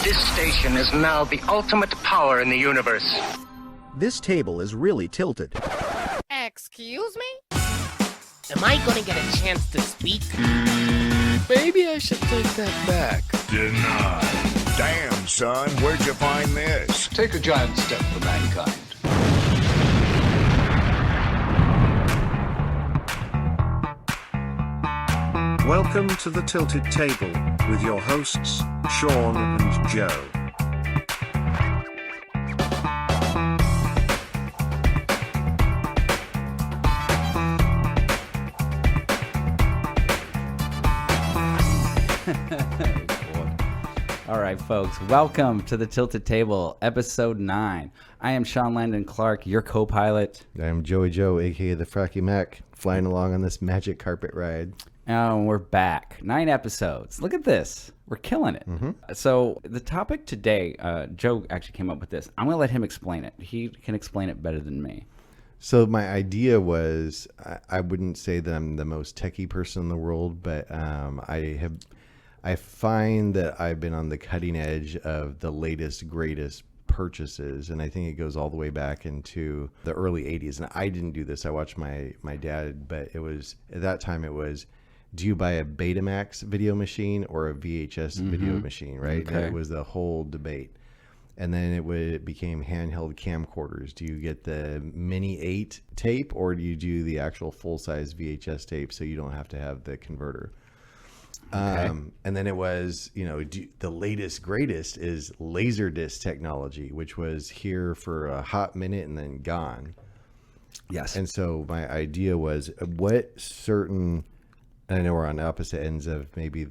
This station is now the ultimate power in the universe. This table is really tilted. Excuse me? Am I gonna get a chance to speak? Maybe I should take that back. Denied. Damn, son, where'd you find this? Take a giant step for mankind. Welcome to the Tilted Table with your hosts, Sean and Joe. All right, folks, welcome to the Tilted Table, episode 9. I am Sean Landon Clark, your co-pilot. I'm Joey Joe, aka the Fracky Mac, flying along on this magic carpet ride. And we're back. 9 episodes. Look at this. We're killing it. Mm-hmm. So the topic today, Joe actually came up with this. I'm going to let him explain it. He can explain it better than me. So my idea was, I wouldn't say that I'm the most techie person in the world, but I find that I've been on the cutting edge of the latest, greatest purchases, and I think it goes all the way back into the early 80s. And I didn't do this. I watched my dad, but it was, at that time it was, do you buy a Betamax video machine or a VHS video machine, right? Okay. That was the whole debate. And then it became handheld camcorders. Do you get the Mini 8 tape or do you do the actual full-size VHS tape so you don't have to have the converter? Okay. And then it was, the latest, greatest is Laserdisc technology, which was here for a hot minute and then gone. Yes. And so my idea was what certain, and I know we're on opposite ends of maybe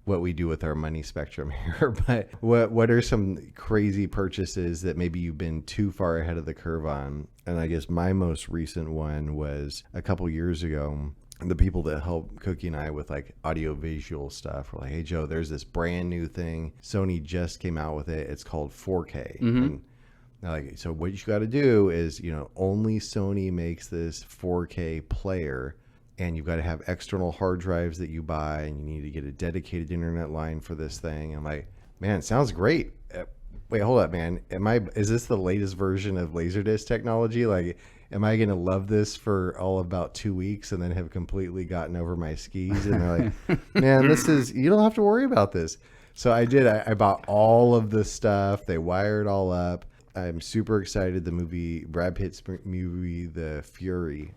what we do with our money spectrum here, but what are some crazy purchases that maybe you've been too far ahead of the curve on? And I guess my most recent one was a couple years ago. The people that help Cookie and I with like audio visual stuff were like, hey Joe, there's this brand new thing. Sony just came out with it. It's called 4K. And they're like, so what you got to do is, only Sony makes this 4K player, and you've got to have external hard drives that you buy, and you need to get a dedicated internet line for this thing. I'm like, man, it sounds great. Wait, hold up, man. Is this the latest version of Laserdisc technology? Like, am I going to love this for all about 2 weeks and then have completely gotten over my skis? And they're like, man, you don't have to worry about this. So I did. I bought all of the stuff. They wired all up. I'm super excited. The movie, Brad Pitt's movie, The Fury,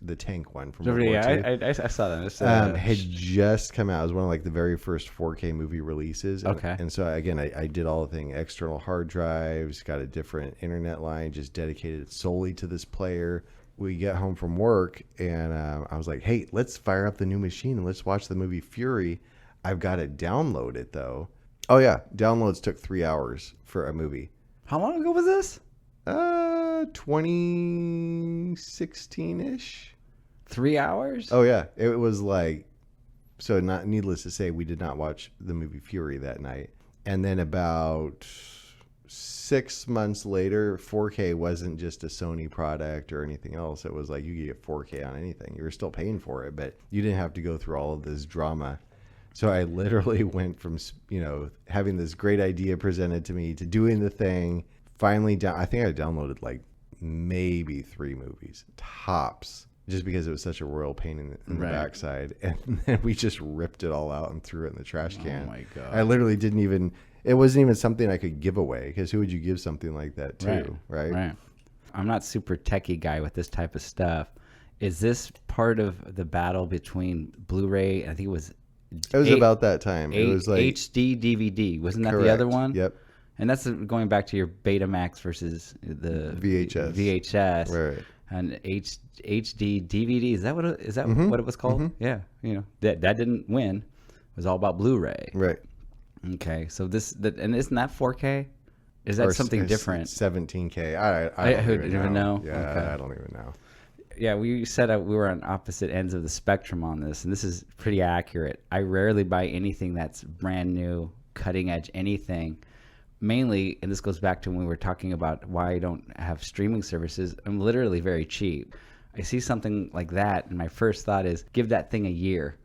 the tank one from World War II. I saw that. Had just come out. It was one of like the very first 4K movie releases. Okay. And so again, I did all the thing, external hard drives, got a different internet line, just dedicated solely to this player. We get home from work and I was like, hey, let's fire up the new machine and let's watch the movie Fury. I've got to download it though. Oh yeah. Downloads took 3 hours for a movie. How long ago was this? 2016-ish. 3 hours? Oh yeah, it was like, so not needless to say, we did not watch the movie Fury that night. And then about 6 months later, 4K wasn't just a Sony product or anything else. It was like you could get 4K on anything. You were still paying for it, but you didn't have to go through all of this drama. So I literally went from, having this great idea presented to me to doing the thing. Finally, I think I downloaded like maybe 3 movies, tops, just because it was such a royal pain in the backside. And then we just ripped it all out and threw it in the trash can. Oh my God. I literally it wasn't even something I could give away, because who would you give something like that to, right? I'm not super techie guy with this type of stuff. Is this part of the battle between Blu-ray? I think it was about that time. It was like HDDVD. Wasn't that correct. The other one? Yep. And that's going back to your Betamax versus the VHS. Right. And HD DVD. Is that what what it was called? Mm-hmm. Yeah. That didn't win. It was all about Blu-ray. Right. Okay. So and isn't that 4K? Is that something different? 17K. I don't even know. Yeah, okay. I don't even know. Yeah, we said we were on opposite ends of the spectrum on this, and this is pretty accurate. I rarely buy anything that's brand new, cutting edge, anything. Mainly, and this goes back to when we were talking about why I don't have streaming services, I'm literally very cheap. I see something like that, and my first thought is give that thing a year.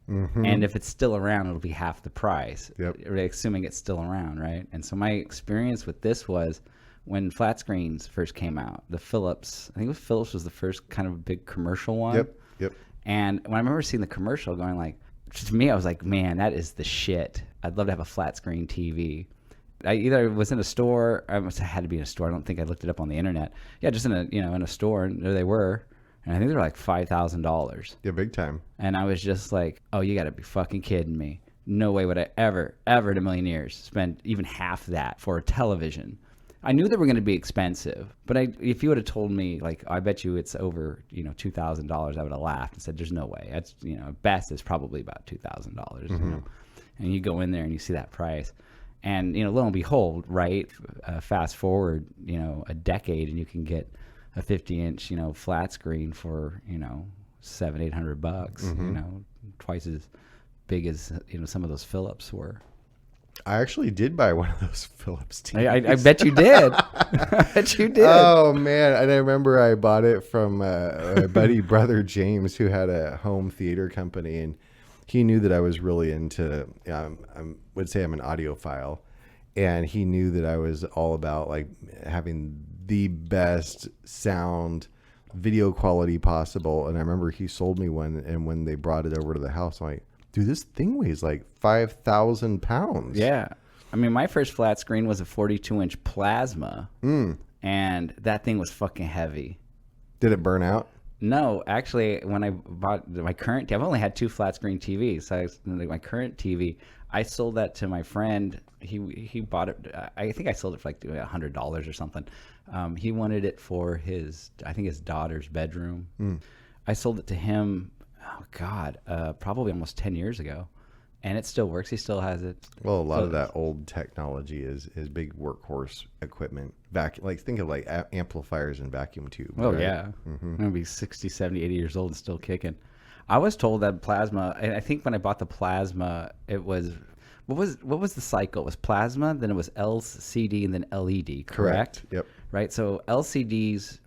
And if it's still around, it'll be half the price. Yep. Assuming it's still around, right? And so my experience with this was when flat screens first came out, the Philips, I think it was Philips was the first kind of big commercial one. Yep. And when I remember seeing the commercial going like, to me, I was like, man, that is the shit. I'd love to have a flat screen TV. I either was in a store, I must have had to be in a store. I don't think I looked it up on the internet. Yeah, just in a store, and there they were. And I think they were like $5,000. Yeah, big time. And I was just like, oh, you got to be fucking kidding me. No way would I ever in a million years spend even half that for a television. I knew they were going to be expensive, but if you would have told me, like, I bet you it's over, $2,000, I would have laughed and said, there's no way. That's, best is probably about $2,000, And you go in there and you see that price. And, lo and behold, right, fast forward, a decade, and you can get a 50-inch, flat screen for, $700-800, twice as big as, some of those Philips were. I actually did buy one of those Philips TVs. I bet you did. I bet you did. Oh, man. And I remember I bought it from my buddy, brother James, who had a home theater company. And he knew that I was really into, I would say I'm an audiophile. And he knew that I was all about like having the best sound video quality possible. And I remember he sold me one. And when they brought it over to the house, I'm like, dude, this thing weighs like 5,000 pounds. Yeah. I mean, my first flat screen was a 42-inch plasma, and that thing was fucking heavy. Did it burn out? No, actually, when I bought my current, I've only had 2 flat screen TVs. So my current TV, I sold that to my friend. He bought it. I think I sold it for like $100 or something. He wanted it for his daughter's bedroom. I sold it to him. Oh God, probably almost 10 years ago, and it still works. He still has it. Well, a lot of that old technology is big workhorse equipment. Think of like amplifiers and vacuum tubes. Oh right? yeah, I'm gonna be 60, 70, 80 years old and still kicking. I was told that plasma, and I think when I bought the plasma, it was what was the cycle? It was plasma, then it was LCD, and then LED. Correct. Yep. Right. So LCDs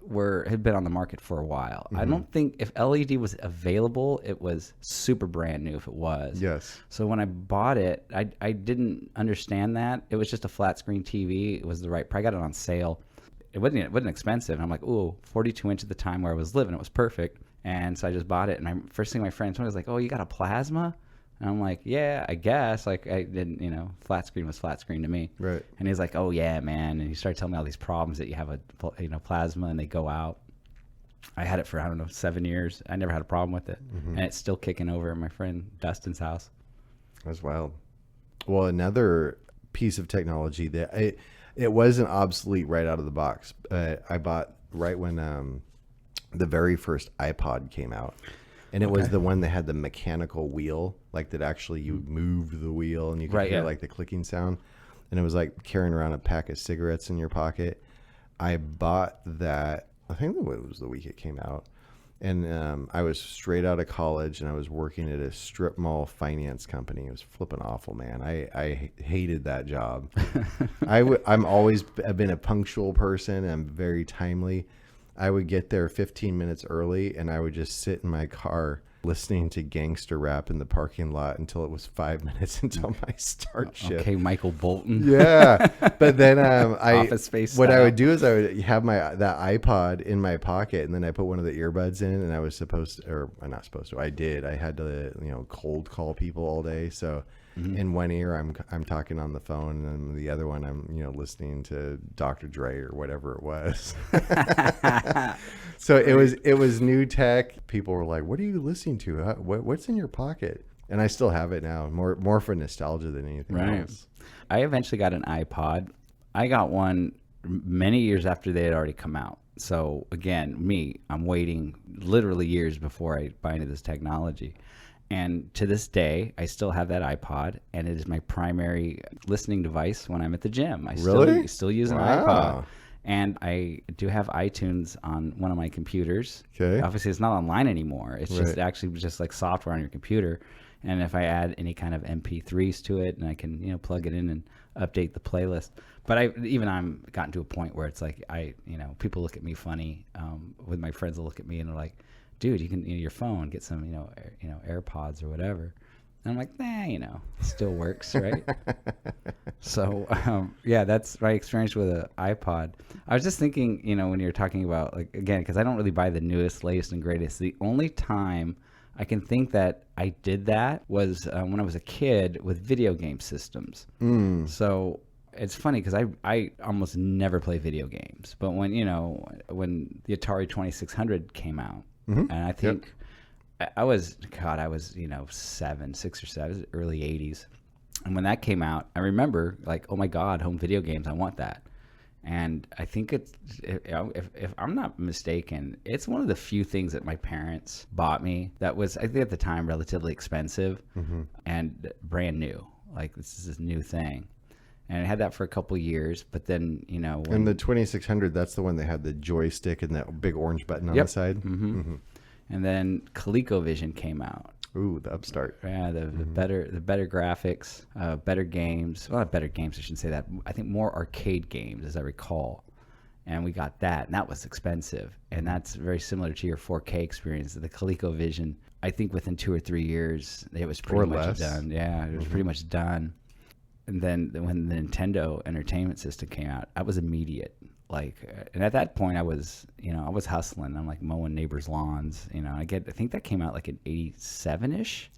had been on the market for a while. I don't think if LED was available, it was super brand new if it was. Yes. So when I bought it, I didn't understand that. It was just a flat screen TV. It was the right price. I got it on sale. It wasn't expensive. And I'm like, ooh, 42-inch at the time where I was living. It was perfect. And so I just bought it. And first thing my friend told me was like, oh, you got a plasma? And I'm like, yeah, I guess. Like, I didn't, flat screen was flat screen to me. Right. And he's like, oh, yeah, man. And he started telling me all these problems that you have plasma and they go out. I had it for, 7 years. I never had a problem with it. And it's still kicking over at my friend Dustin's house. That's wild. Well, another piece of technology that it wasn't obsolete right out of the box. I bought right when the very first iPod came out. And it was the one that had the mechanical wheel, like that actually you moved the wheel and you could hear like the clicking sound. And it was like carrying around a pack of cigarettes in your pocket. I bought that, I think it was the week it came out. And I was straight out of college and I was working at a strip mall finance company. It was flipping awful, man. I hated that job. I've been a punctual person. I'm very timely. I would get there 15 minutes early and I would just sit in my car listening to gangster rap in the parking lot until it was 5 minutes until my start shift. Okay, Michael Bolton. Yeah. But then Office Space what I style. would do is I would have that iPod in my pocket and then I put one of the earbuds in and I was supposed to, or I'm not supposed to, I had to, cold call people all day. So in one ear I'm talking on the phone and the other one I'm, listening to Dr. Dre or whatever it was. So it was new tech. People were like, what are you listening to? What's in your pocket? And I still have it now, more for nostalgia than anything else. I eventually got an iPod. I got one many years after they had already come out. So again, I'm waiting literally years before I buy into this technology. And to this day, I still have that iPod, and it is my primary listening device when I'm at the gym. I still use an iPod. And I do have iTunes on one of my computers. Okay. Obviously, it's not online anymore. It's just actually just like software on your computer. And if I add any kind of MP3s to it, and I can plug it in and update the playlist. But I'm gotten to a point where it's like people look at me funny. With my friends will look at me and they're like, dude, you can your phone get some AirPods or whatever. And I'm like, nah, still works, right? So, yeah, that's my experience with an iPod. I was just thinking, when you're talking about, like, again, because I don't really buy the newest, latest, and greatest. The only time I can think that I did that was when I was a kid with video game systems. So it's funny because I almost never play video games. But when the Atari 2600 came out, and I think I was 6 or 7, early 80s. And when that came out, I remember like, oh my God, home video games, I want that. And I think it's, if I'm not mistaken, it's one of the few things that my parents bought me that was, I think at the time, relatively expensive and brand new. Like, this is this new thing. And I had that for a couple years, but then, And the 2600, that's the one that had the joystick and that big orange button on the side? And then ColecoVision came out. Ooh, the upstart. Yeah, the better graphics, better games. Well, not better games, I shouldn't say that. I think more arcade games, as I recall. And we got that, and that was expensive. And that's very similar to your 4K experience. The ColecoVision, I think within 2 or 3 years, it was pretty much done. Yeah, it was pretty much done. And then when the Nintendo Entertainment System came out, that was immediate. Like, and at that point I was hustling. I'm like mowing neighbors' lawns. I think that came out like in 87-ish.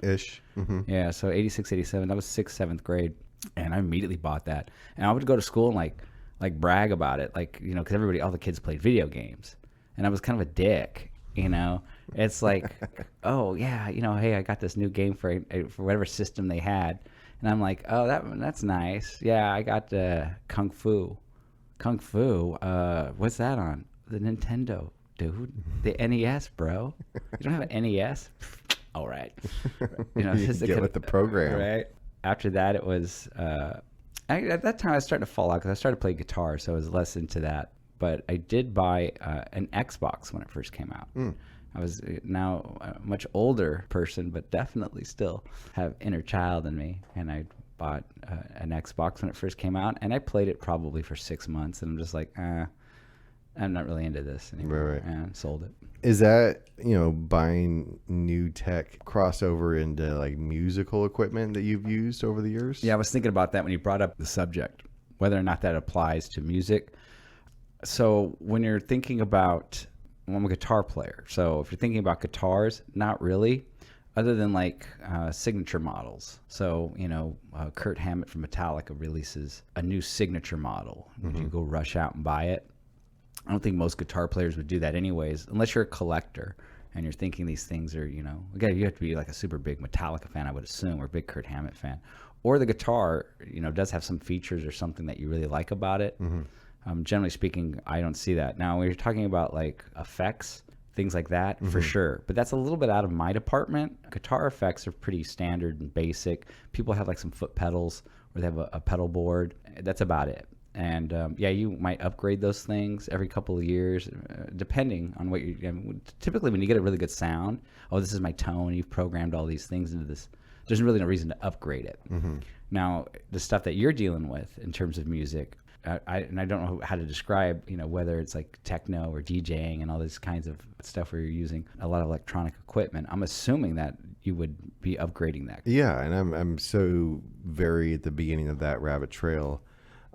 Yeah, so 86, 87. That was 6th, 7th grade, and I immediately bought that. And I would go to school and like brag about it, like because all the kids played video games, and I was kind of a dick. It's like, oh yeah, hey, I got this new game for whatever system they had, and I'm like, oh that's nice. Yeah, I got Kung Fu. What's that on? The Nintendo, dude. The NES, bro. You don't have an NES? All right. You get with the program. Right. After that, it was, at that time I was starting to fall out because I started playing guitar, so I was less into that. But I did buy an Xbox when it first came out. I was now a much older person, but definitely still have inner child in me, and I bought an Xbox when it first came out, and I played it probably for 6 months, and I'm just like, I'm not really into this anymore, right. And sold it. Is that, buying new tech crossover into like musical equipment that you've used over the years? Yeah, I was thinking about that when you brought up the subject, whether or not that applies to music. So when you're thinking about, I'm a guitar player, so if you're thinking about guitars, not really. Other than like signature models. So, Kurt Hammett from Metallica releases a new signature model. Would you go rush out and buy it? I don't think most guitar players would do that anyways, unless you're a collector and you're thinking these things are, again, you have to be like a super big Metallica fan, I would assume, or a big Kurt Hammett fan. Or the guitar, does have some features or something that you really like about it. Generally speaking, I don't see that. Now, when you're talking about like effects, things like that, for sure. But that's a little bit out of my department. Guitar effects are pretty standard and basic. People have like some foot pedals or they have a pedal board. That's about it. And yeah, you might upgrade those things every couple of years, depending on what you typically when you get a really good sound, this is my tone, you've programmed all these things into this. There's really no reason to upgrade it. Now, the stuff that you're dealing with in terms of music, I don't know how to describe, whether it's like techno or DJing and all this kinds of stuff where you're using a lot of electronic equipment. I'm assuming that you would be upgrading that. Yeah, and I'm so very at the beginning of that rabbit trail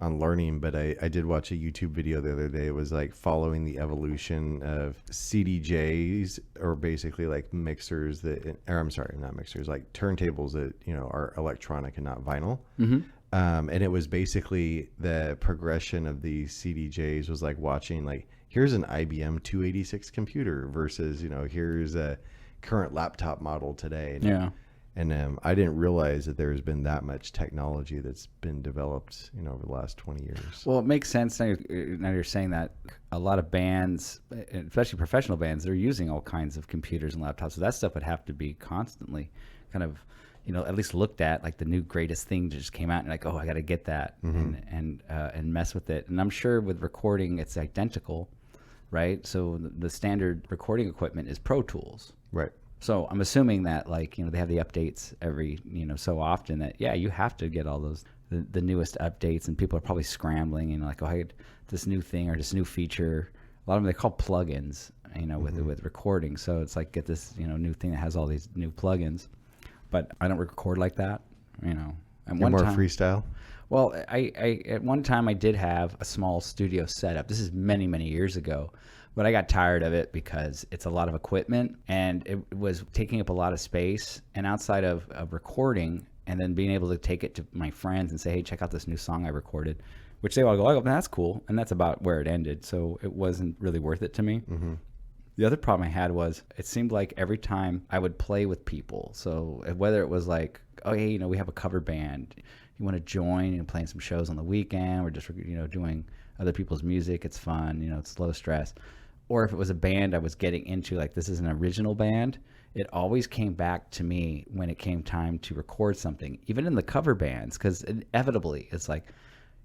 on learning, but I did watch a YouTube video the other day. It was like following the evolution of CDJs, or basically like mixers that, or I'm sorry, not mixers, like turntables that, are electronic and not vinyl. And it was basically the progression of the CDJs was like watching, like, here's an IBM 286 computer versus, here's a current laptop model today. And I didn't realize that there's been that much technology that's been developed, over the last 20 years. Well, it makes sense now you're saying that a lot of bands, especially professional bands, they're using all kinds of computers and laptops. So that stuff would have to be constantly kind of, at least looked at, like the new greatest thing just came out and like, oh, I got to get that and mess with it. And I'm sure with recording, it's identical, right? So the standard recording equipment is Pro Tools. Right. So I'm assuming that like, they have the updates every, so often that, yeah, you have to get all those, the newest updates, and people are probably scrambling, like, oh, I had this new thing or this new feature. A lot of them, they call plugins, with recording. So it's like, get this, new thing that has all these new plugins. but I don't record like that, you know. And You're more freestyle? Well, I at one time I did have a small studio setup. This is many, many years ago, but I got tired of it because it's a lot of equipment and it was taking up a lot of space. And outside of recording and then being able to take it to my friends and say, hey, check out this new song I recorded, which they all go, oh, that's cool. And that's about where it ended. So it wasn't really worth it to me. Mm-hmm. The other problem I had was it seemed like every time I would play with people, so whether it was like, oh, hey, you know, we have a cover band, you want to join and playing some shows on the weekend, we're just, you know, doing other people's music, it's fun, you know, it's low stress. Or if it was a band I was getting into, like this is an original band, it always came back to me when it came time to record something, even in the cover bands, because inevitably it's like,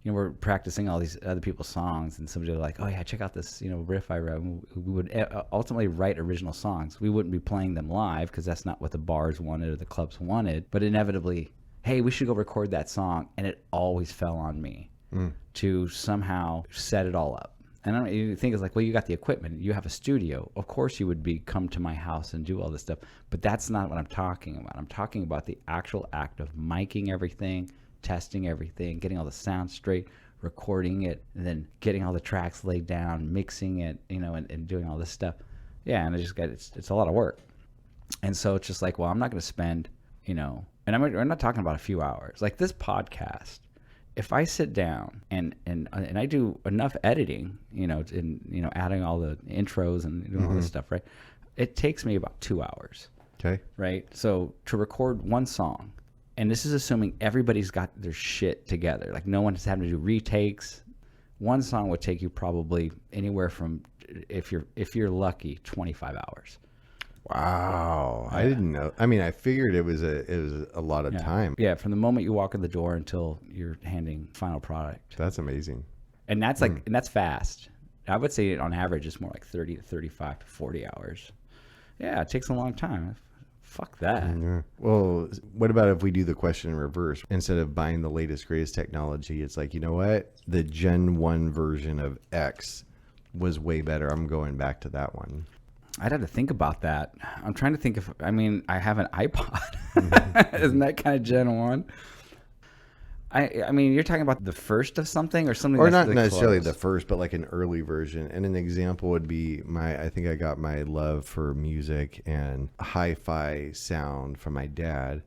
you know, we're practicing all these other people's songs and somebody was like, oh yeah, check out this, you know, riff I wrote. We would ultimately write original songs. We wouldn't be playing them live because that's not what the bars wanted or the clubs wanted. But inevitably, hey, we should go record that song. And it always fell on me to somehow set it all up. And you think it's like, well, you got the equipment. You have a studio. Of course you would come to my house and do all this stuff. But that's not what I'm talking about. I'm talking about the actual act of miking everything, testing everything, getting all the sound straight, recording it, and then getting all the tracks laid down, mixing it, you know, and doing all this stuff. Yeah, and it's a lot of work. And so it's just like, well, I'm not going to spend, you know, and we're not talking about a few hours. Like this podcast, if I sit down and I do enough editing, you know, adding all the intros and doing all this stuff, right? It takes me about 2 hours. Okay. Right? So to record one song, and this is assuming everybody's got their shit together. Like no one's having to do retakes. One song would take you probably anywhere from, if you're lucky, 25 hours. Wow. I didn't know. I mean, I figured it was a lot of time. Yeah, from the moment you walk in the door until you're handing final product. That's amazing. And that's like and that's fast. I would say on average it's more like 30 to 35 to 40 hours. Yeah, it takes a long time. Fuck that. Yeah. Well, what about if we do the question in reverse? Instead of buying the latest, greatest technology, it's like, you know what? The Gen 1 version of X was way better. I'm going back to that one. I'd have to think about that. I'm trying to think if, I mean, I have an iPod. Isn't that kind of Gen 1? I mean, you're talking about the first of something or something, or that's not really necessarily close. the first, but like an early version. And an example would be I think I got my love for music and hi-fi sound from my dad.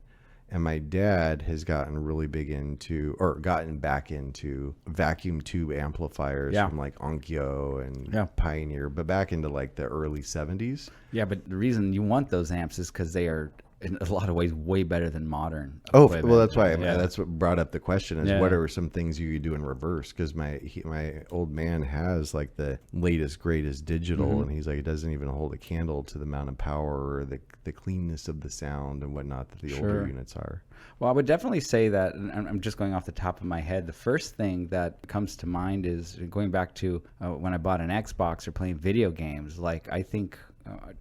And my dad has gotten really big into, or gotten back into vacuum tube amplifiers from like Onkyo and Pioneer, but back into like the early 70s. Yeah, but the reason you want those amps is because they are in a lot of ways way better than modern. Oh, well, that's why. That's what brought up the question is what are some things you could do in reverse? Because my old man has like the latest, greatest digital, and he's like, it doesn't even hold a candle to the amount of power or the cleanness of the sound and whatnot that the older units are. Well, I would definitely say that, and I'm just going off the top of my head, the first thing that comes to mind is going back to when I bought an Xbox or playing video games. Like, I think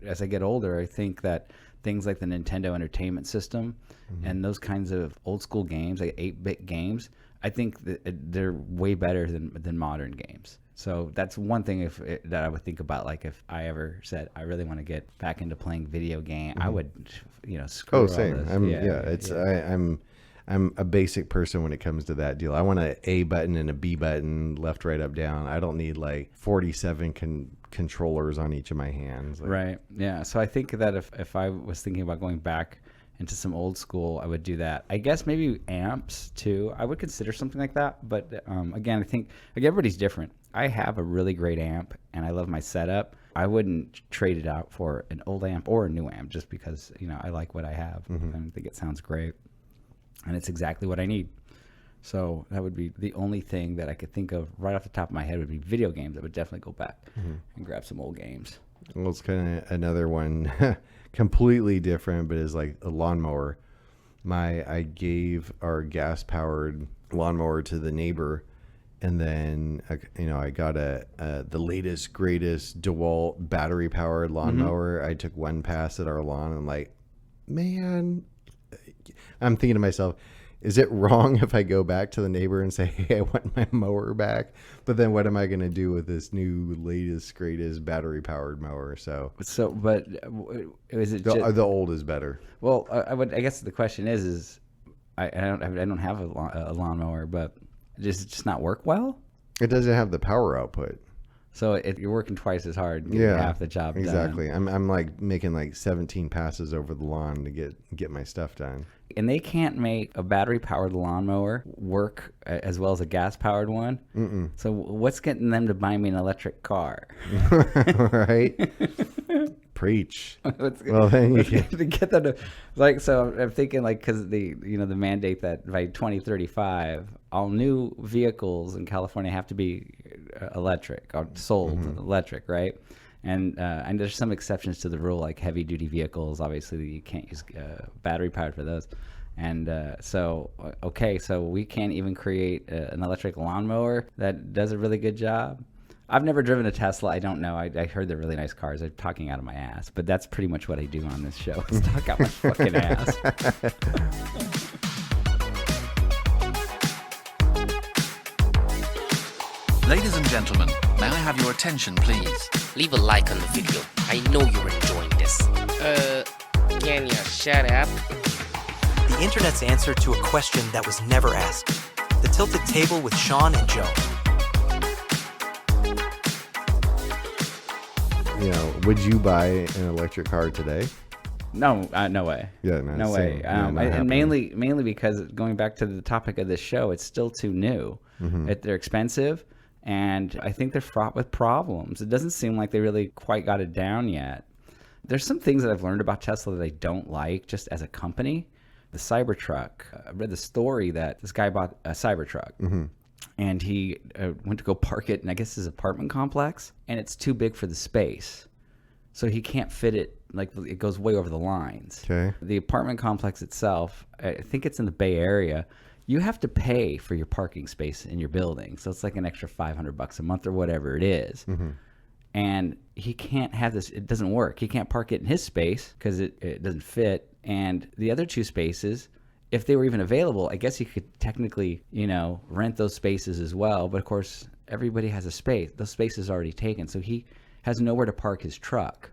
as I get older, I think that things like the Nintendo Entertainment System and those kinds of old school games, like 8-bit games, I think that they're way better than modern games. So that's one thing that I would think about. Like if I ever said I really want to get back into playing video game, I would, you know, screw all same. this. I'm a basic person when it comes to that deal. I want an A button and a B button, left, right, up, down. I don't need like 47 controllers on each of my hands. Like, right. Yeah. So I think that if I was thinking about going back into some old school, I would do that. I guess maybe amps too. I would consider something like that. But again, I think everybody's different. I have a really great amp and I love my setup. I wouldn't trade it out for an old amp or a new amp just because, you know, I like what I have and I think it sounds great. And it's exactly what I need. So that would be the only thing that I could think of right off the top of my head would be video games. I would definitely go back and grab some old games. Well, it's kind of another one completely different, but is like a lawnmower. I gave our gas-powered lawnmower to the neighbor, and then I got the latest, greatest DeWalt battery-powered lawnmower. I took one pass at our lawn, and like, man, I'm thinking to myself, Is it wrong if I go back to the neighbor and say, hey, I want my mower back? But then what am I going to do with this new, latest, greatest battery-powered mower? But is it The old is better. Well, I guess the question is I don't have a lawnmower, but does it just not work well? It doesn't have the power output. So you're working twice as hard, getting half the job exactly. done. I'm like making like 17 passes over the lawn to get my stuff done. And they can't make a battery-powered lawnmower work as well as a gas-powered one. Mm-mm. So what's getting them to buy me an electric car? Right? Preach. Well, then you can to get them to So I'm thinking because the mandate that by 2035 all new vehicles in California have to be electric or sold electric, right? And there's some exceptions to the rule, like heavy duty vehicles. Obviously, you can't use battery powered for those. And so we can't even create an electric lawnmower that does a really good job. I've never driven a Tesla. I don't know. I heard they're really nice cars. I'm talking out of my ass, but that's pretty much what I do on this show. Is talk out my fucking ass. Ladies and gentlemen, may I have your attention, please? Leave a like on the video. I know you're enjoying this. Can you shut up? The internet's answer to a question that was never asked. The Tilted Table with Sean and Joe. Would you buy an electric car today? No, no way. Yeah, no way. And mainly because going back to the topic of this show, it's still too new. They're expensive, and I think they're fraught with problems. It doesn't seem like they really quite got it down yet. There's some things that I've learned about Tesla that I don't like just as a company. The Cybertruck. I read the story that this guy bought a Cybertruck. And he went to go park it in, I guess, his apartment complex, and it's too big for the space. So he can't fit it, it goes way over the lines. Okay. The apartment complex itself, I think it's in the Bay Area, you have to pay for your parking space in your building. So it's like an extra $500 a month or whatever it is. And he can't have this, it doesn't work. He can't park it in his space because it doesn't fit. And the other two spaces, if they were even available, I guess he could technically, rent those spaces as well. But of course, everybody has a space. Those spaces are already taken. So he has nowhere to park his truck.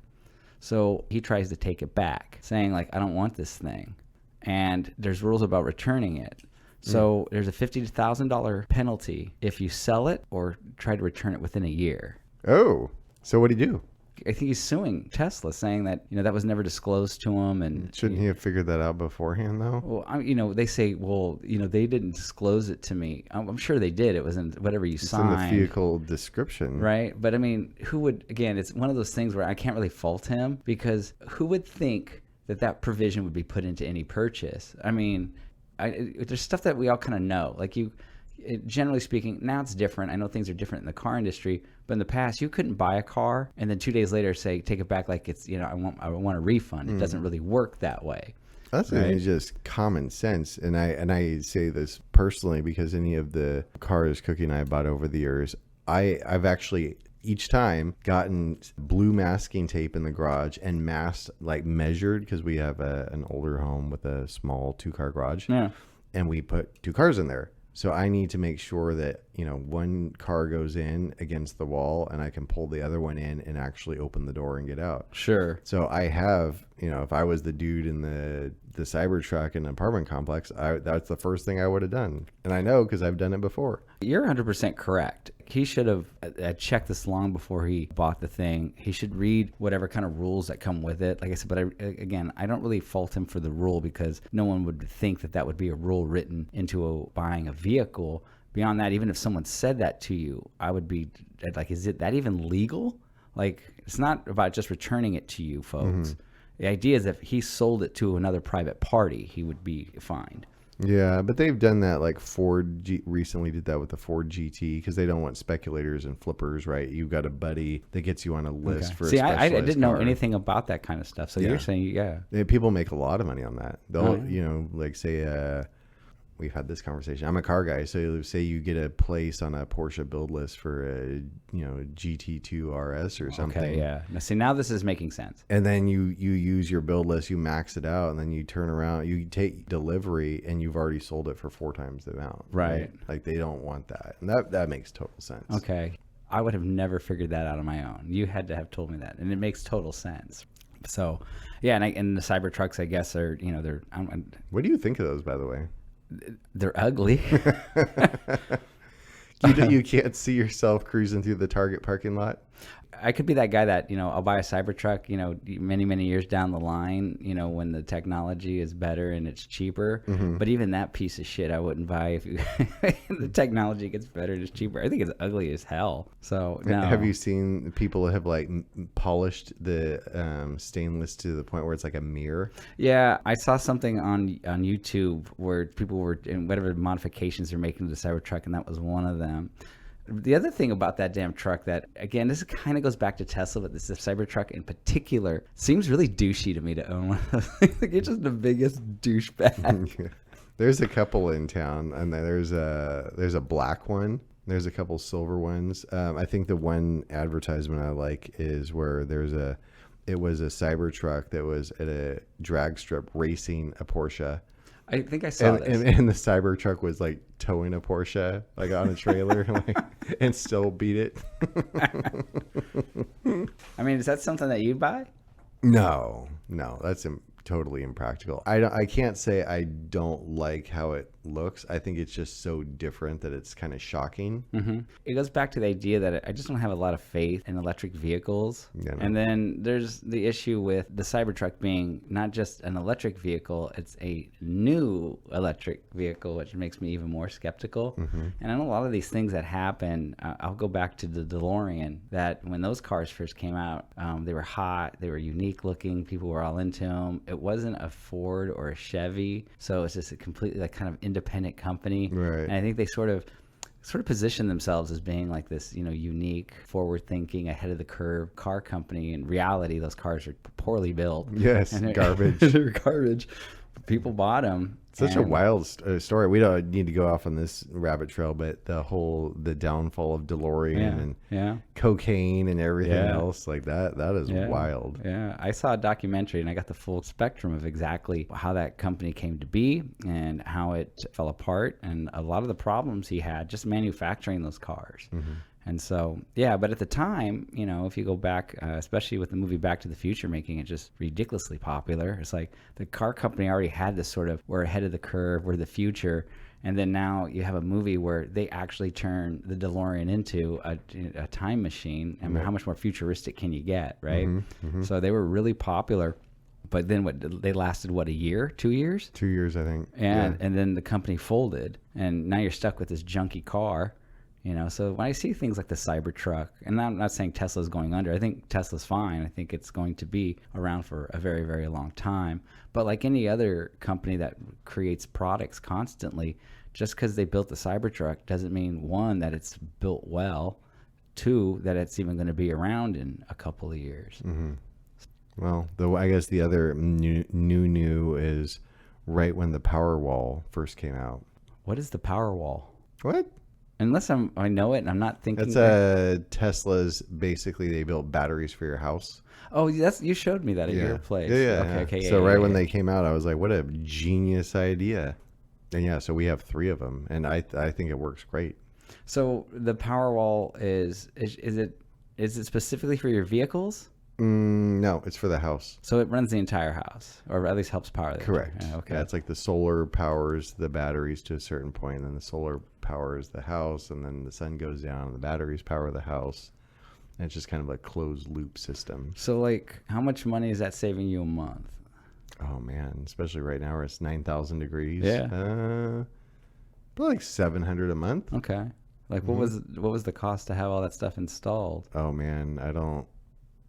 So he tries to take it back, saying I don't want this thing. And there's rules about returning it. So there's a $50,000 penalty if you sell it or try to return it within a year. Oh, so what do you do? I think he's suing Tesla, saying that that was never disclosed to him, and shouldn't he have figured that out beforehand, though? Well, they say, they didn't disclose it to me. I'm sure they did. It was in whatever you signed. It's in the vehicle description, right? But I mean, who would? Again, it's one of those things where I can't really fault him, because who would think that provision would be put into any purchase? I mean, there's stuff that we all kind of know, generally speaking. Now it's different. I know things are different in the car industry, but in the past you couldn't buy a car and then 2 days later say take it back like it's I want a refund. It doesn't really work that way. That's just common sense, and I say this personally because any of the cars Cookie and I bought over the years, I've actually each time gotten blue masking tape in the garage and masked, measured, because we have an older home with a small 2-car garage, and we put 2 cars in there. So I need to make sure that, one car goes in against the wall and I can pull the other one in and actually open the door and get out. Sure. So I have, if I was the dude in the Cybertruck in an apartment complex, that's the first thing I would have done. And I know because I've done it before. You're 100% correct. He should have checked this long before he bought the thing. He should read whatever kind of rules that come with it. Like I said, but I don't really fault him for the rule, because no one would think that would be a rule written into buying a vehicle. Beyond that, even if someone said that to you, I would be is it that even legal? It's not about just returning it to you, folks. The idea is if he sold it to another private party, he would be fined. Yeah, but they've done that. Ford recently did that with the Ford GT, because they don't want speculators and flippers, right? You've got a buddy that gets you on a list for a specialized I didn't know car. anything about that kind of stuff. So you're saying, people make a lot of money on that. They'll, say, we've had this conversation. I'm a car guy, so say you get a place on a Porsche build list for a GT2 RS or something. Okay, yeah. Now, see, now this is making sense. And then you use your build list, you max it out, and then you turn around, you take delivery, and you've already sold it for 4 times the amount. Right. Like they don't want that, and that makes total sense. Okay. I would have never figured that out on my own. You had to have told me that, and it makes total sense. So, yeah, and the Cybertrucks, I guess, are they're. What do you think of those, by the way? They're ugly. You can't see yourself cruising through the Target parking lot. I could be that guy that, I'll buy a Cybertruck, many, many years down the line, when the technology is better and it's cheaper. Mm-hmm. But even that piece of shit I wouldn't buy if the technology gets better and it's cheaper. I think it's ugly as hell. So, no. Have you seen people have like polished the stainless to the point where it's like a mirror? Yeah, I saw something on YouTube where people were in whatever modifications they're making to the Cybertruck, and that was one of them. The other thing about that damn truck that, again, this kind of goes back to Tesla, but this Cybertruck in particular seems really douchey to me to own one of those things. Like, it's just the biggest douchebag. There's a couple in town, and there's a black one. There's a couple silver ones. I think the one advertisement I like is where it was a Cybertruck that was at a drag strip racing a Porsche. I think I saw this. And the Cybertruck was like towing a Porsche like on a trailer and still beat it. I mean, is that something that you'd buy? No, that's totally impractical. I can't say I don't like how it looks. I think it's just so different that it's kind of shocking. Mm-hmm. It goes back to the idea that I just don't have a lot of faith in electric vehicles. Yeah, no. And then there's the issue with the Cybertruck being not just an electric vehicle, it's a new electric vehicle, which makes me even more skeptical. Mm-hmm. And I know a lot of these things that happen, I'll go back to the DeLorean, that when those cars first came out, they were hot, they were unique looking, people were all into them. It wasn't a Ford or a Chevy, so it's just a completely like kind of independent company. Right. And I think they sort of position themselves as being like this, unique, forward-thinking, ahead-of-the-curve car company. In reality, those cars are poorly built. Yes, and garbage. They're garbage. People bought them. Such a wild story. We don't need to go off on this rabbit trail, but the downfall of DeLorean and cocaine and everything else like that is wild. Yeah, I saw a documentary and I got the full spectrum of exactly how that company came to be and how it fell apart and a lot of the problems he had just manufacturing those cars. Mm-hmm. And so, but at the time, if you go back, especially with the movie Back to the Future making it just ridiculously popular, it's like the car company already had this sort of, we're ahead of the curve, we're the future. And then now you have a movie where they actually turn the DeLorean into a time machine. I mean, how much more futuristic can you get, right? Mm-hmm, mm-hmm. So they were really popular. But then they lasted, a year, 2 years? 2 years, I think. And then the company folded. And now you're stuck with this junky car. So when I see things like the Cybertruck, and I'm not saying Tesla's going under. I think Tesla's fine. I think it's going to be around for a very, very long time. But like any other company that creates products constantly, just because they built the Cybertruck doesn't mean, one, that it's built well, two, that it's even going to be around in a couple of years. Mm-hmm. Well, I guess the other new is right when the Powerwall first came out. What is the Powerwall? What? Unless I know it and I'm not thinking. That's Tesla's. Basically, they built batteries for your house. Oh, you showed me that at your place. Yeah. Okay. So when they came out, I was like, what a genius idea. And so we have 3 of them, and I think it works great. So the Powerwall is it specifically for your vehicles? No, it's for the house. So it runs the entire house, or at least helps power the Correct. entire. Okay. Yeah, it's like the solar powers the batteries to a certain point, and then the solar powers the house, and then the sun goes down, and the batteries power the house. And it's just kind of a closed loop system. So, like, how much money is that saving you a month? Oh man, especially right now where it's 9,000 degrees. Yeah. Probably like $700 a month. Okay. Like, what was the cost to have all that stuff installed? Oh man,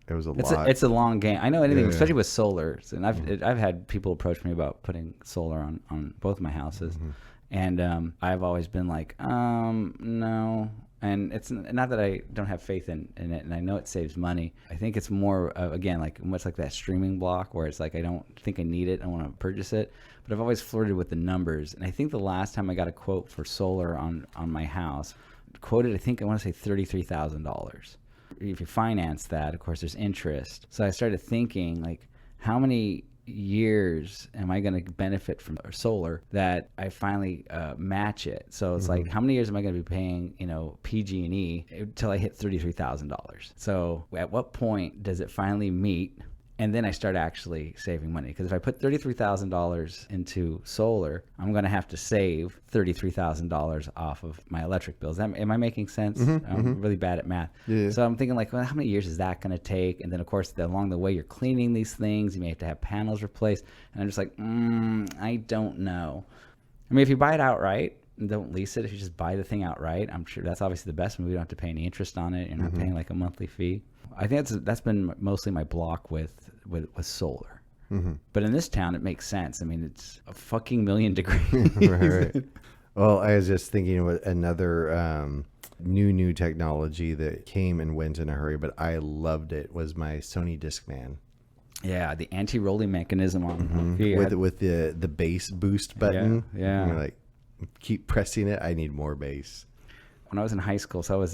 it was a lot. It's a long game. I know anything, especially with solars. And I've had people approach me about putting solar on both my houses. Mm-hmm. And I've always been like, no. And it's not that I don't have faith in it, and I know it saves money. I think it's more, again, like much like that streaming block where it's like I don't think I need it. I want to purchase it. But I've always flirted with the numbers. And I think the last time I got a quote for solar on my house, quoted, I want to say $33,000. If you finance that, of course, there's interest. So I started thinking, like, how many years am I going to benefit from solar that I finally match it? So it's like, how many years am I going to be paying, PG&E until I hit $33,000? So at what point does it finally meet? And then I start actually saving money. Because if I put $33,000 into solar, I'm going to have to save $33,000 off of my electric bills. Am I making sense? I'm really bad at math. Yeah. So I'm thinking, like, well, how many years is that going to take? And then, of course, along the way, you're cleaning these things. You may have to have panels replaced. And I'm just like, I don't know. I mean, if you buy it outright and don't lease it, if you just buy the thing outright, I'm sure that's obviously the best move. You don't have to pay any interest on it. You're not paying like a monthly fee. I think that's been mostly my block with solar. But in this town, it makes sense. I mean, it's a fucking million degrees. Right. Well, I was just thinking of another new technology that came and went in a hurry, but I loved it, was my Sony Discman. Yeah, the anti-rolling mechanism on with the bass boost button. Yeah. You're like, keep pressing it. I need more bass. When I was in high school, so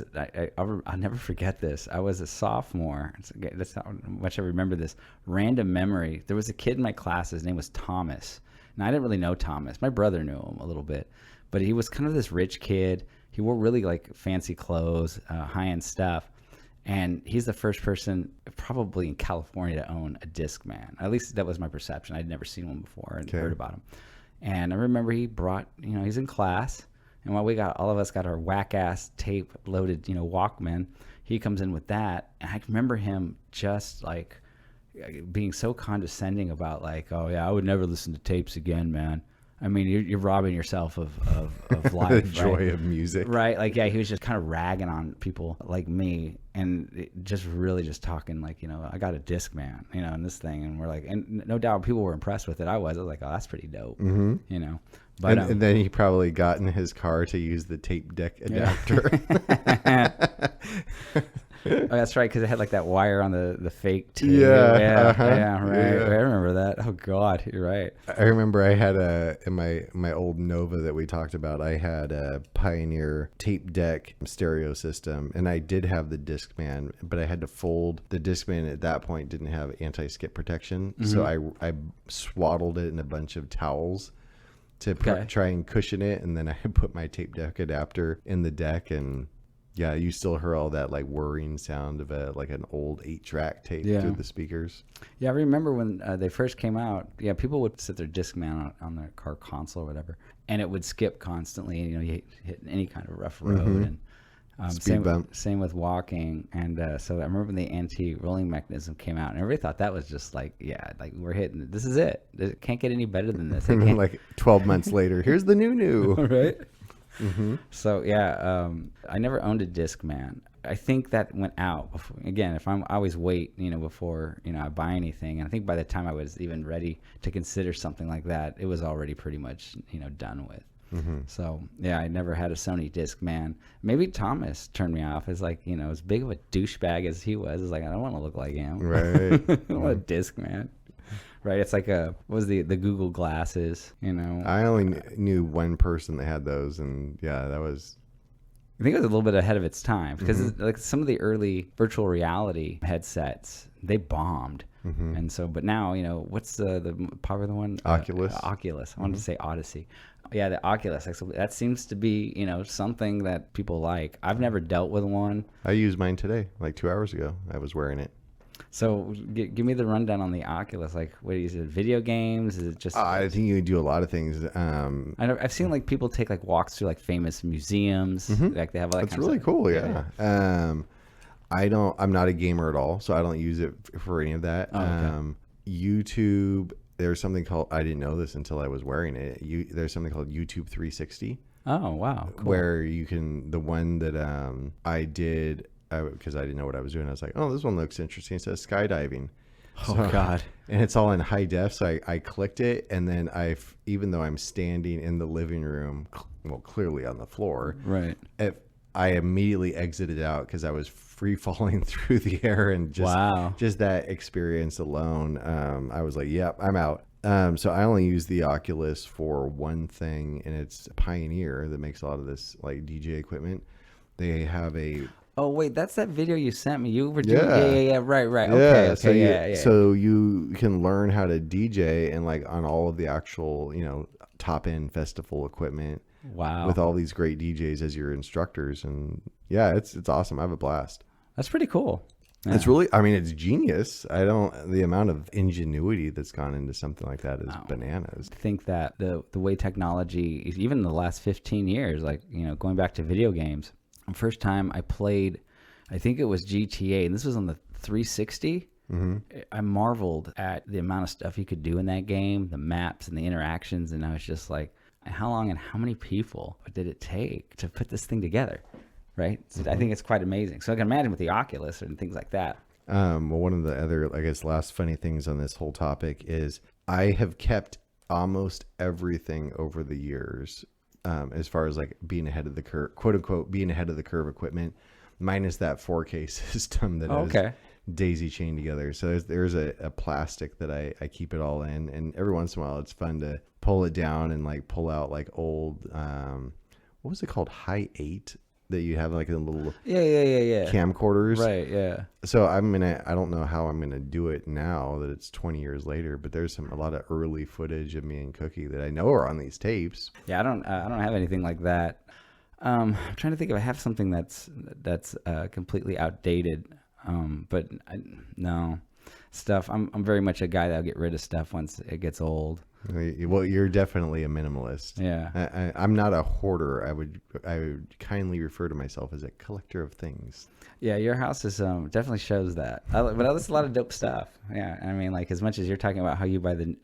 I'll never forget this. I was a sophomore. That's how much I remember this. Random memory. There was a kid in my class. His name was Thomas. And I didn't really know Thomas. My brother knew him a little bit. But he was kind of this rich kid. He wore really like fancy clothes, high-end stuff. And he's the first person probably in California to own a Discman. At least that was my perception. I'd never seen one before and heard about him. And I remember he brought, he's in class. And while all of us got our whack-ass tape-loaded, Walkman, he comes in with that. And I remember him just, like, being so condescending about, like, oh, yeah, I would never listen to tapes again, man. I mean, you're robbing yourself of life. The joy of music. Right? Like, yeah, he was just kind of ragging on people like me and just really just talking, like, I got a Discman, and this thing. And we're like, and no doubt people were impressed with it. I was like, oh, that's pretty dope, But, and then he probably got in his car to use the tape deck adapter. Oh, that's right, because it had like that wire on the fake too. Yeah, right. Yeah. I remember that. Oh God, you're right. I remember I had in my old Nova that we talked about, I had a Pioneer tape deck stereo system, and I did have the Discman, but I had to fold. The Discman at that point didn't have anti-skip protection, so I swaddled it in a bunch of towels to try and cushion it, and then I put my tape deck adapter in the deck, and yeah, you still hear all that like whirring sound of like an old 8-track tape through the speakers. Yeah, I remember when they first came out. Yeah, people would set their Discman on their car console or whatever, and it would skip constantly. And you hit any kind of rough road, and speed bump. Same with walking. And so I remember when the anti-rolling mechanism came out, and everybody thought that was just like, like we're hitting. This is it. It can't get any better than this. Like 12 months later, here's the new. Right. So I never owned a Discman. I think that went out before, again. If I always wait, before I buy anything, and I think by the time I was even ready to consider something like that, it was already pretty much done with. So yeah, I never had a Sony Discman. Maybe Thomas turned me off. As like as big of a douchebag as he was, it's like I don't want to look like him. Right. I don't want a Discman. Right, it's like what was the Google glasses, I only knew one person that had those, and yeah, that was. I think it was a little bit ahead of its time because like some of the early virtual reality headsets, they bombed, and so. But now, what's the popular one? Oculus. Oculus. I wanted to say Odyssey. Yeah, the Oculus. That seems to be something that people like. I've never dealt with one. I used mine today, like 2 hours ago. I was wearing it. So give me the rundown on the Oculus. Like, what is it? Video games? Is it just? I think you can do a lot of things. I've seen like people take like walks through like famous museums. Like they have like. That's really cool. Yeah. I'm not a gamer at all, so I don't use it for any of that. Oh, okay. YouTube. There's something called. I didn't know this until I was wearing it. There's something called YouTube 360. Oh wow! Cool. Where you can. The one that I did. Because I didn't know what I was doing. I was like, oh, this one looks interesting. It says skydiving. Oh, God. And it's all in high def. So I clicked it. And then even though I'm standing in the living room, well, clearly on the floor. Right. I immediately exited out because I was free falling through the air, and just that experience alone, I was like, yep, I'm out. So I only use the Oculus for one thing, and it's Pioneer that makes a lot of this like DJ equipment. They have a Oh wait, that's that video you sent me. You were doing yeah, right. Okay, so you can learn how to DJ and like on all of the actual, top end festival equipment. Wow. With all these great DJs as your instructors, and yeah, it's awesome. I have a blast. That's pretty cool. Yeah. It's really, I mean, it's genius. The amount of ingenuity that's gone into something like that is bananas. I think that the way technology, even in the last 15 years, like, going back to video games, the first time I played, I think it was GTA, and this was on the 360. Mm-hmm. I marveled at the amount of stuff you could do in that game, the maps and the interactions, and I was just like, how long and how many people did it take to put this thing together? Right. So I think it's quite amazing. So I can imagine with the Oculus and things like that. Well, one of the other, I guess, last funny things on this whole topic is I have kept almost everything over the years, as far as like being ahead of the curve, quote unquote, being ahead of the curve equipment, minus that 4K system that is daisy chained together. So there's a plastic that I keep it all in, and every once in a while it's fun to pull it down and like pull out like old, what was it called? High 8 that you have like in little camcorders. Right. Yeah. So I don't know how I'm going to do it now that it's 20 years later, but there's a lot of early footage of me and Cookie that I know are on these tapes. Yeah. I don't have anything like that. I'm trying to think if I have something that's completely outdated. But no stuff. I'm very much a guy that'll get rid of stuff once it gets old. Well, you're definitely a minimalist. Yeah. I'm not a hoarder. I would kindly refer to myself as a collector of things. Yeah, your house is definitely shows that. But that's a lot of dope stuff. Yeah, I mean, like as much as you're talking about how you buy the,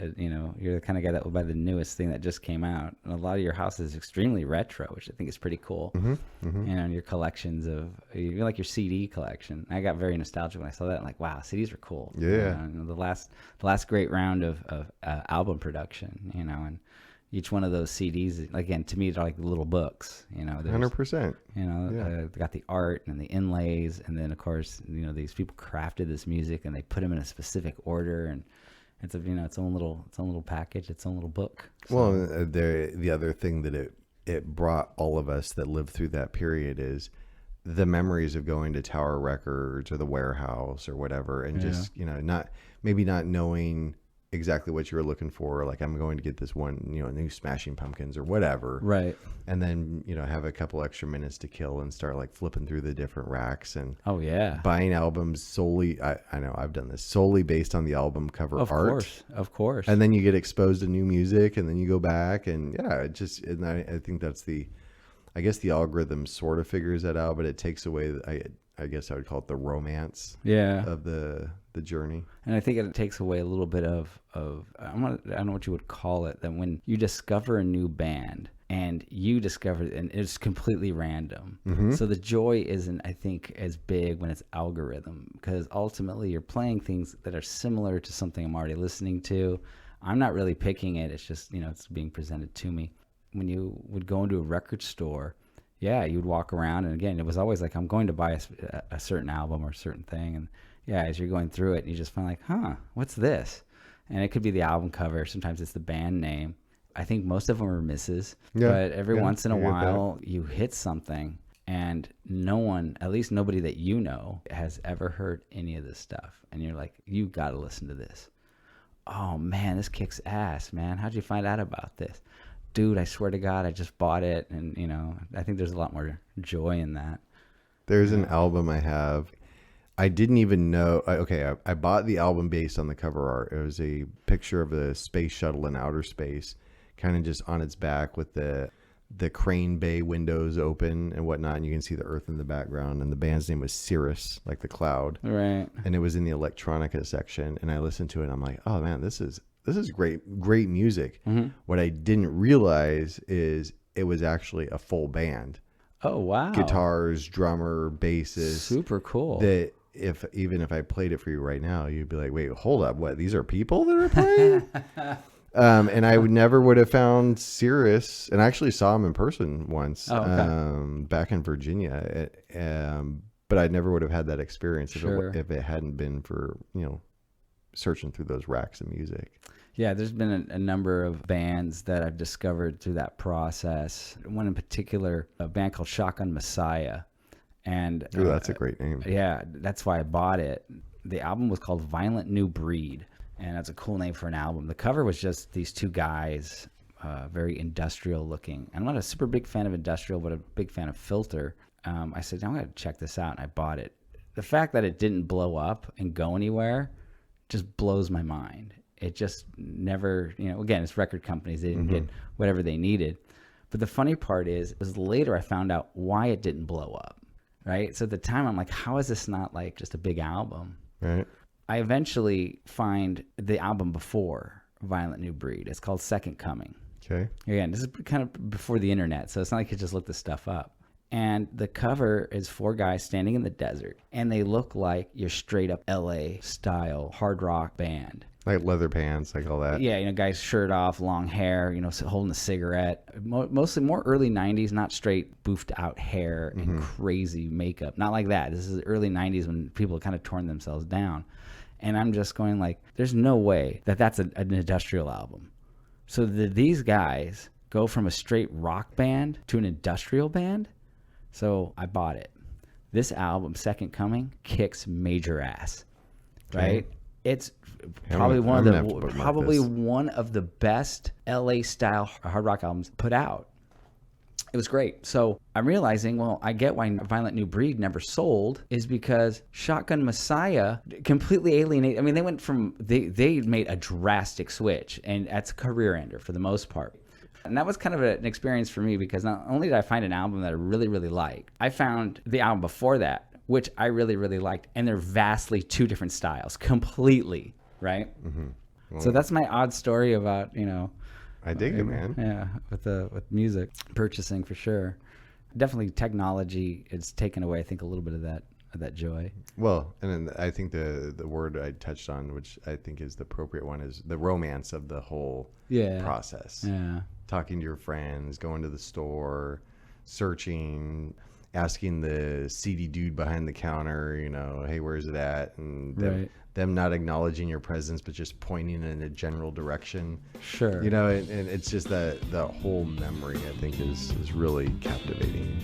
you're the kind of guy that will buy the newest thing that just came out. And a lot of your house is extremely retro, which I think is pretty cool. Mm-hmm, mm-hmm. Your collections of, you like your CD collection. I got very nostalgic when I saw that. I'm like, wow, CDs were cool. Yeah. The last great round of album production. And each one of those CDs, again, to me, they're like little books. 100%. They got the art and the inlays, and then of course, these people crafted this music and they put them in a specific order, and it's its own little package, its own little book. So. Well, the other thing that it brought all of us that lived through that period is the memories of going to Tower Records or the Warehouse or whatever, and just not knowing exactly what you were looking for, like I'm going to get this one new Smashing Pumpkins or whatever, right? And then have a couple extra minutes to kill and start like flipping through the different racks and buying albums solely. I know I've done this solely based on the album cover art, of course, and then you get exposed to new music, and then you go back, and I think that's I guess the algorithm sort of figures that out, but it takes away I guess I would call it the romance of the journey. And I think it takes away a little bit of I don't know what you would call it, that when you discover a new band and you discover it and it's completely random. Mm-hmm. So the joy isn't, I think, as big when it's algorithm, because ultimately you're playing things that are similar to something I'm already listening to. I'm not really picking it. It's just, it's being presented to me. When you would go into a record store, you'd walk around, and again, it was always like, I'm going to buy a certain album or a certain thing. And as you're going through it, you just find like, what's this? And it could be the album cover. Sometimes it's the band name. I think most of them are misses, but every once in a while you hit something, and no one, at least nobody that has ever heard any of this stuff. And you're like, you got to listen to this. Oh man, this kicks ass, man. How'd you find out about this? Dude, I swear to God, I just bought it. And, I think there's a lot more joy in that. There's an album I have. I didn't even know. I bought the album based on the cover art. It was a picture of a space shuttle in outer space, kind of just on its back with the crane bay windows open and whatnot. And you can see the Earth in the background. And the band's name was Cirrus, like the cloud. Right. And it was in the electronica section. And I listened to it and I'm like, oh man, this is great music. Mm-hmm. What I didn't realize is it was actually a full band. Oh, wow. Guitars, drummer, bassist. Super cool. That even if I played it for you right now, you'd be like, wait, hold up. What? These are people that are playing? And I never would have found Cirrus, and I actually saw him in person once back in Virginia. But I never would have had that experience if it hadn't been for, searching through those racks of music. Yeah, there's been a number of bands that I've discovered through that process. One in particular, a band called Shotgun Messiah. And that's a great name. Yeah, that's why I bought it. The album was called Violent New Breed, and that's a cool name for an album. The cover was just these two guys, very industrial looking. I'm not a super big fan of industrial, but a big fan of Filter. I said, I'm going to check this out, and I bought it. The fact that it didn't blow up and go anywhere just blows my mind. It just never, again, it's record companies. They didn't get whatever they needed. But the funny part is, it was later I found out why it didn't blow up, right? So at the time, I'm like, how is this not like just a big album? Right. I eventually find the album before Violent New Breed. It's called Second Coming. Okay. Again, this is kind of before the internet, so it's not like you just look this stuff up. And the cover is four guys standing in the desert, and they look like your straight up LA style hard rock band. Like leather pants, like all that. Yeah, guys shirt off, long hair, holding a cigarette. Mostly more early 90s, not straight boofed out hair and crazy makeup. Not like that. This is the early 90s when people kind of torn themselves down. And I'm just going like, there's no way that that's an industrial album. So these guys go from a straight rock band to an industrial band? So I bought it. This album, Second Coming, kicks major ass, right? Okay. It's probably one of the best LA style hard rock albums put out. It was great. So I'm realizing, well, I get why Violent New Breed never sold, is because Shotgun Messiah completely alienated. I mean, they made a drastic switch, and that's a career ender for the most part. And that was kind of an experience for me, because not only did I find an album that I really, really liked, I found the album before that, which I really, really liked. And they're vastly two different styles, completely, right? Well, so that's my odd story about, I dig it, man. Yeah, with music purchasing for sure. Definitely technology is taken away, I think, a little bit of that joy. Well, and then I think the word I touched on, which I think is the appropriate one, is the romance of the whole process. Yeah. Talking to your friends, going to the store, searching, asking the seedy dude behind the counter, hey, where's it at? And them not acknowledging your presence, but just pointing in a general direction. Sure. And it's just the whole memory, I think, is really captivating.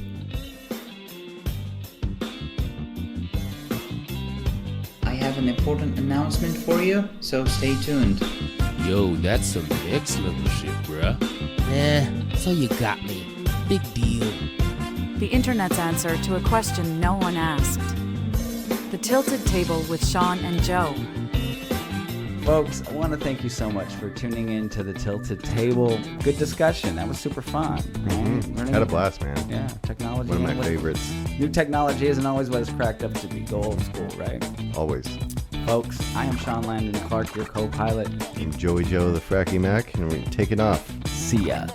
I have an important announcement for you, so stay tuned. Yo, that's some next level shit, bruh. So you got me. Big deal. The internet's answer to a question no one asked. The Tilted Table with Sean and Joe. Folks, I want to thank you so much for tuning in to the Tilted Table. Good discussion. That was super fun. Had a blast, man. Yeah, technology. One of my favorites. New technology isn't always what it's cracked up to be. Go old school, right? Always. Folks, I am Sean Landon Clark, your co-pilot. I'm Joey Joe, the Fracky Mac, and we're taking off. See ya.